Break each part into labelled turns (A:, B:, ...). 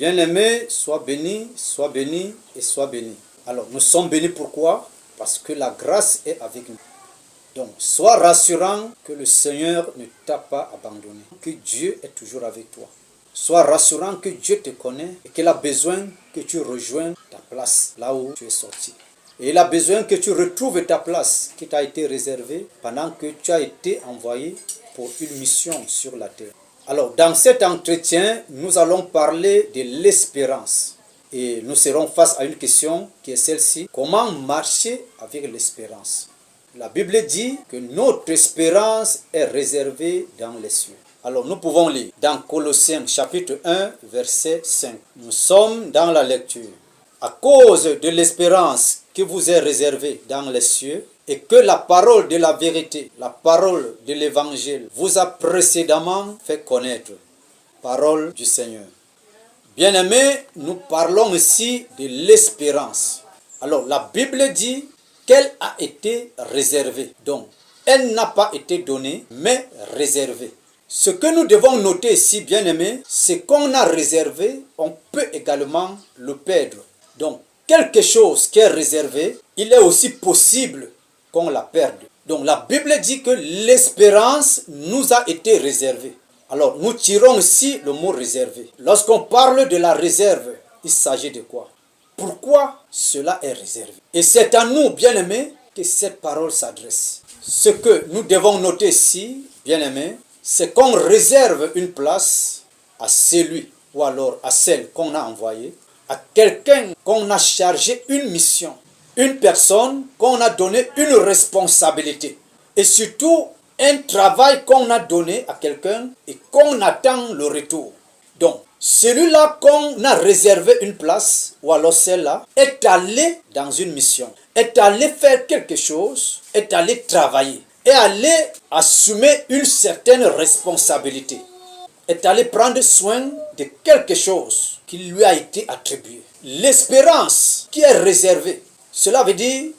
A: Bien-aimé, sois béni et sois béni. Alors, nous sommes bénis pourquoi? Parce que la grâce est avec nous. Donc, sois rassurant que le Seigneur ne t'a pas abandonné, que Dieu est toujours avec toi. Sois rassurant que Dieu te connaît et qu'il a besoin que tu rejoignes ta place là où tu es sorti. Et il a besoin que tu retrouves ta place qui t'a été réservée pendant que tu as été envoyé pour une mission sur la terre. Alors, dans cet entretien, nous allons parler de l'espérance. Et nous serons face à une question qui est celle-ci. Comment marcher avec l'espérance? La Bible dit que notre espérance est réservée dans les cieux. Alors, nous pouvons lire dans Colossiens chapitre 1, verset 5. Nous sommes dans la lecture. À cause de l'espérance qui vous est réservée dans les cieux, et que la parole de la vérité, la parole de l'évangile vous a précédemment fait connaître. Parole du Seigneur. Bien-aimés, nous parlons ici de l'espérance. Alors, la Bible dit qu'elle a été réservée. Donc, elle n'a pas été donnée, mais réservée. Ce que nous devons noter ici, bien-aimés, c'est qu'on a réservé, on peut également le perdre. Donc, quelque chose qui est réservé, il est aussi possible qu'on la perde. Donc, la Bible dit que l'espérance nous a été réservée. Alors, nous tirons ici le mot réservé. Lorsqu'on parle de la réserve, il s'agit de quoi? Pourquoi cela est réservé? Et c'est à nous, bien-aimés, que cette parole s'adresse. Ce que nous devons noter ici, bien-aimés, c'est qu'on réserve une place à celui ou alors à celle qu'on a envoyée, à quelqu'un qu'on a chargé une mission, une personne qu'on a donné une responsabilité et surtout un travail qu'on a donné à quelqu'un et qu'on attend le retour. Donc, celui-là qu'on a réservé une place, ou alors celle-là, est allé dans une mission, est allé faire quelque chose, est allé travailler, est allé assumer une certaine responsabilité, est allé prendre soin de quelque chose qui lui a été attribué. L'espérance qui est réservée, cela veut dire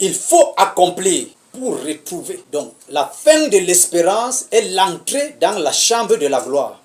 A: il faut accomplir pour retrouver. Donc, la fin de l'espérance est l'entrée dans la chambre de la gloire.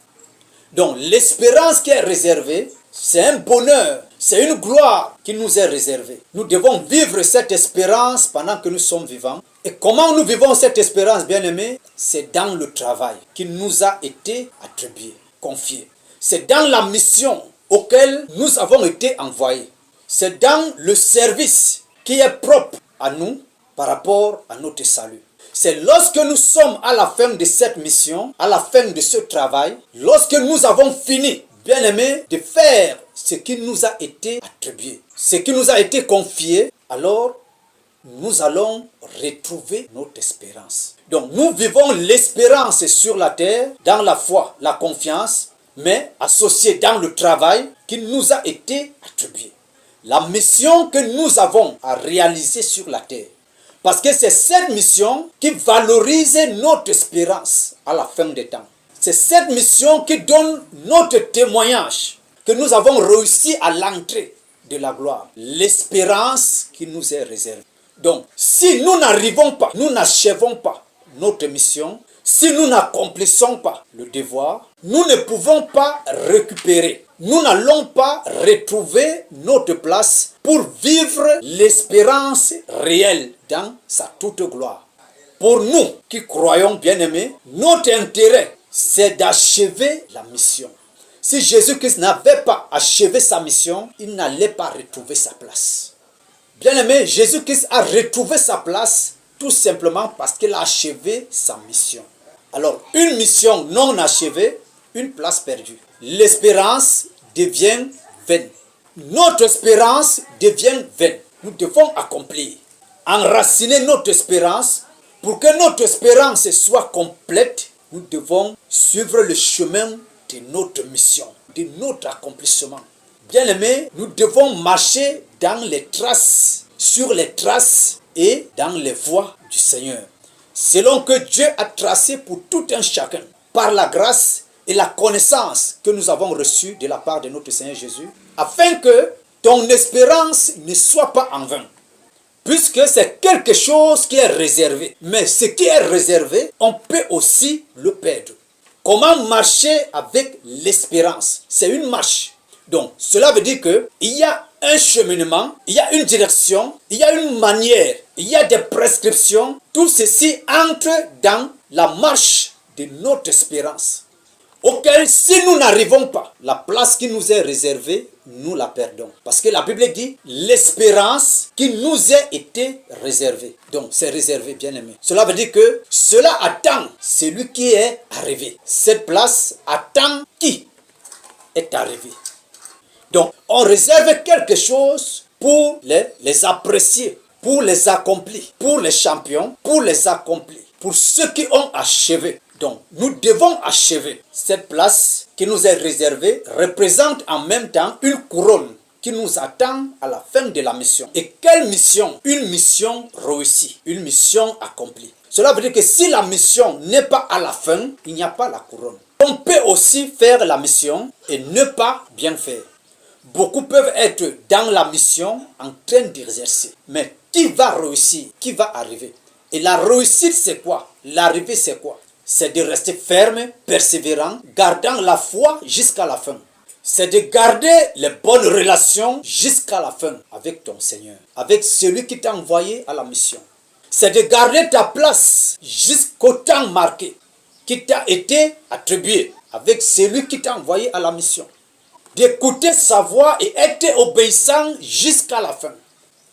A: Donc, l'espérance qui est réservée, c'est un bonheur, c'est une gloire qui nous est réservée. Nous devons vivre cette espérance pendant que nous sommes vivants. Et comment nous vivons cette espérance, bien-aimés? C'est dans le travail qui nous a été attribué, confié. C'est dans la mission auquel nous avons été envoyés. C'est dans le service qui est propre à nous par rapport à notre salut. C'est lorsque nous sommes à la fin de cette mission, à la fin de ce travail, lorsque nous avons fini, bien-aimés, de faire ce qui nous a été attribué, ce qui nous a été confié, alors nous allons retrouver notre espérance. Donc nous vivons l'espérance sur la terre, dans la foi, la confiance, mais associée dans le travail qui nous a été attribué. La mission que nous avons à réaliser sur la terre. Parce que c'est cette mission qui valorise notre espérance à la fin des temps. C'est cette mission qui donne notre témoignage que nous avons réussi à l'entrée de la gloire. L'espérance qui nous est réservée. Donc, si nous n'arrivons pas, nous n'achevons pas notre mission, si nous n'accomplissons pas le devoir, nous ne pouvons pas récupérer. Nous n'allons pas retrouver notre place pour vivre l'espérance réelle dans sa toute gloire. Pour nous qui croyons, bien-aimés, notre intérêt, c'est d'achever la mission. Si Jésus-Christ n'avait pas achevé sa mission, il n'allait pas retrouver sa place. Bien-aimé, Jésus-Christ a retrouvé sa place tout simplement parce qu'il a achevé sa mission. Alors, une mission non achevée, une place perdue. L'espérance devient vaine. Notre espérance devient vaine. Nous devons accomplir, enraciner notre espérance. Pour que notre espérance soit complète, nous devons suivre le chemin de notre mission, de notre accomplissement. Bien-aimés, nous devons marcher dans les traces, sur les traces et dans les voies du Seigneur. Selon que Dieu a tracé pour tout un chacun, par la grâce et la connaissance que nous avons reçue de la part de notre Seigneur Jésus, afin que ton espérance ne soit pas en vain. Puisque c'est quelque chose qui est réservé. Mais ce qui est réservé, on peut aussi le perdre. Comment marcher avec l'espérance? C'est une marche. Donc, cela veut dire qu'il y a un cheminement, il y a une direction, il y a une manière, il y a des prescriptions. Tout ceci entre dans la marche de notre espérance, auquel, si nous n'arrivons pas, la place qui nous est réservée, nous la perdons. Parce que la Bible dit l'espérance qui nous a été réservée. Donc, c'est réservé, bien aimé. Cela veut dire que cela attend celui qui est arrivé. Cette place attend qui est arrivé. Donc, on réserve quelque chose pour les apprécier, pour les accomplis, pour les champions, pour les accomplis, pour ceux qui ont achevé. Donc, nous devons achever. Cette place qui nous est réservée représente en même temps une couronne qui nous attend à la fin de la mission. Et quelle mission? Une mission réussie, une mission accomplie. Cela veut dire que si la mission n'est pas à la fin, il n'y a pas la couronne. On peut aussi faire la mission et ne pas bien faire. Beaucoup peuvent être dans la mission en train d'exercer. Mais qui va réussir? Qui va arriver? Et la réussite, c'est quoi? L'arrivée, c'est quoi? C'est de rester ferme, persévérant, gardant la foi jusqu'à la fin. C'est de garder les bonnes relations jusqu'à la fin avec ton Seigneur, avec celui qui t'a envoyé à la mission. C'est de garder ta place jusqu'au temps marqué qui t'a été attribué avec celui qui t'a envoyé à la mission. D'écouter sa voix et être obéissant jusqu'à la fin.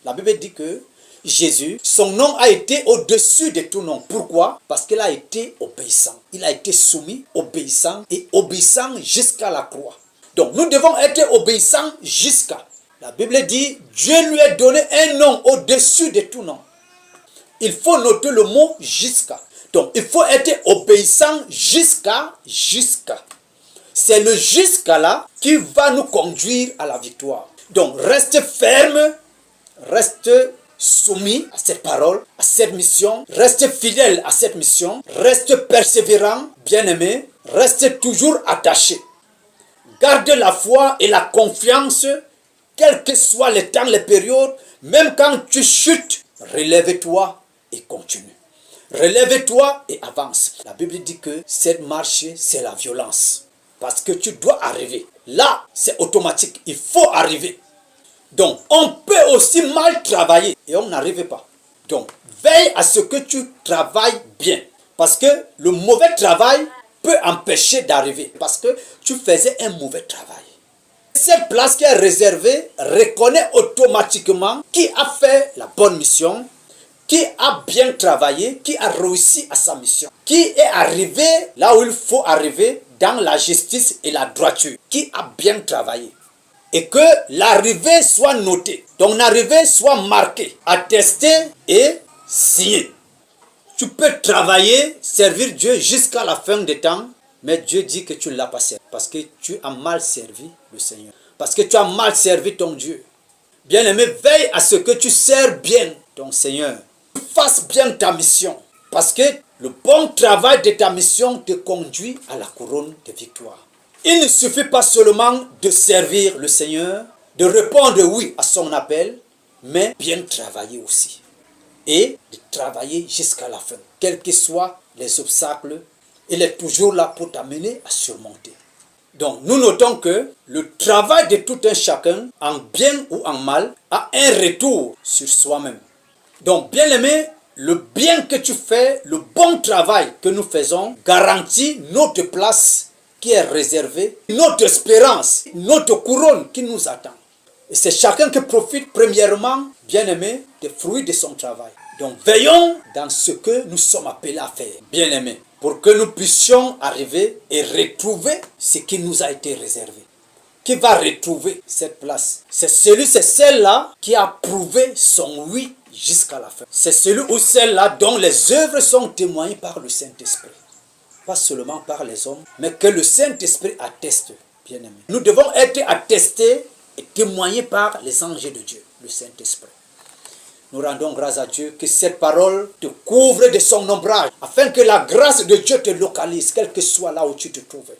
A: La Bible dit que Jésus, son nom a été au-dessus de tout nom. Pourquoi? Parce qu'il a été obéissant. Il a été soumis, obéissant et obéissant jusqu'à la croix. Donc nous devons être obéissants jusqu'à. La Bible dit, Dieu lui a donné un nom au-dessus de tout nom. Il faut noter le mot jusqu'à. Donc il faut être obéissant jusqu'à. C'est le jusqu'à là qui va nous conduire à la victoire. Donc reste ferme, reste soumis à cette parole, à cette mission, reste fidèle à cette mission, reste persévérant, bien-aimé, reste toujours attaché. Garde la foi et la confiance, quels que soient les temps, les périodes, même quand tu chutes, relève-toi et continue. Relève-toi et avance. La Bible dit que cette marche, c'est la violence. Parce que tu dois arriver. Là, c'est automatique. Il faut arriver. Donc, on peut aussi mal travailler et on n'arrive pas. Donc, veille à ce que tu travailles bien. Parce que le mauvais travail peut empêcher d'arriver. Parce que tu faisais un mauvais travail. Cette place qui est réservée reconnaît automatiquement qui a fait la bonne mission, qui a bien travaillé, qui a réussi à sa mission, qui est arrivé là où il faut arriver dans la justice et la droiture, qui a bien travaillé. Et que l'arrivée soit notée, ton arrivée soit marquée, attestée et signée. Tu peux travailler, servir Dieu jusqu'à la fin des temps, mais Dieu dit que tu ne l'as pas servi, parce que tu as mal servi le Seigneur, parce que tu as mal servi ton Dieu. Bien-aimé, veille à ce que tu sers bien ton Seigneur. Fasse bien ta mission, parce que le bon travail de ta mission te conduit à la couronne de victoire. Il ne suffit pas seulement de servir le Seigneur, de répondre oui à son appel, mais bien travailler aussi. Et de travailler jusqu'à la fin. Quels que soient les obstacles, il est toujours là pour t'amener à surmonter. Donc nous notons que le travail de tout un chacun, en bien ou en mal, a un retour sur soi-même. Donc bien aimé, le bien que tu fais, le bon travail que nous faisons, garantit notre place qui est réservée, notre espérance, notre couronne qui nous attend. Et c'est chacun qui profite premièrement, bien aimé, des fruits de son travail. Donc veillons dans ce que nous sommes appelés à faire, bien aimé, pour que nous puissions arriver et retrouver ce qui nous a été réservé. Qui va retrouver cette place? C'est celle-là qui a prouvé son oui jusqu'à la fin. C'est celui ou celle-là dont les œuvres sont témoignées par le Saint-Esprit. Pas seulement par les hommes, mais que le Saint-Esprit atteste, bien aimé. Nous devons être attestés et témoignés par les anges de Dieu, le Saint-Esprit. Nous rendons grâce à Dieu que cette parole te couvre de son ombrage, afin que la grâce de Dieu te localise, quel que soit là où tu te trouves.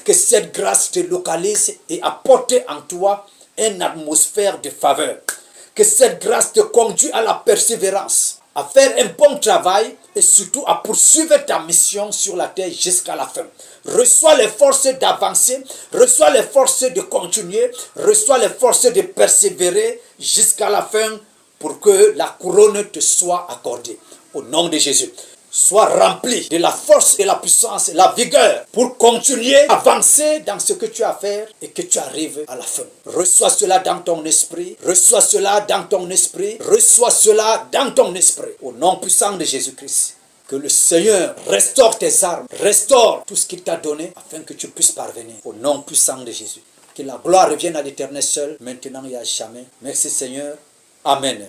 A: Que cette grâce te localise et apporte en toi une atmosphère de faveur. Que cette grâce te conduise à la persévérance, à faire un bon travail et surtout à poursuivre ta mission sur la terre jusqu'à la fin. Reçois les forces d'avancer, reçois les forces de continuer, reçois les forces de persévérer jusqu'à la fin pour que la couronne te soit accordée. Au nom de Jésus. Sois rempli de la force, de la puissance, de la vigueur pour continuer à avancer dans ce que tu as à faire et que tu arrives à la fin. Reçois cela dans ton esprit, reçois cela dans ton esprit, reçois cela dans ton esprit. Au nom puissant de Jésus-Christ. Que le Seigneur restaure tes armes, restaure tout ce qu'il t'a donné afin que tu puisses parvenir. Au nom puissant de Jésus. Que la gloire revienne à l'Éternel seul, maintenant et à jamais. Merci Seigneur. Amen.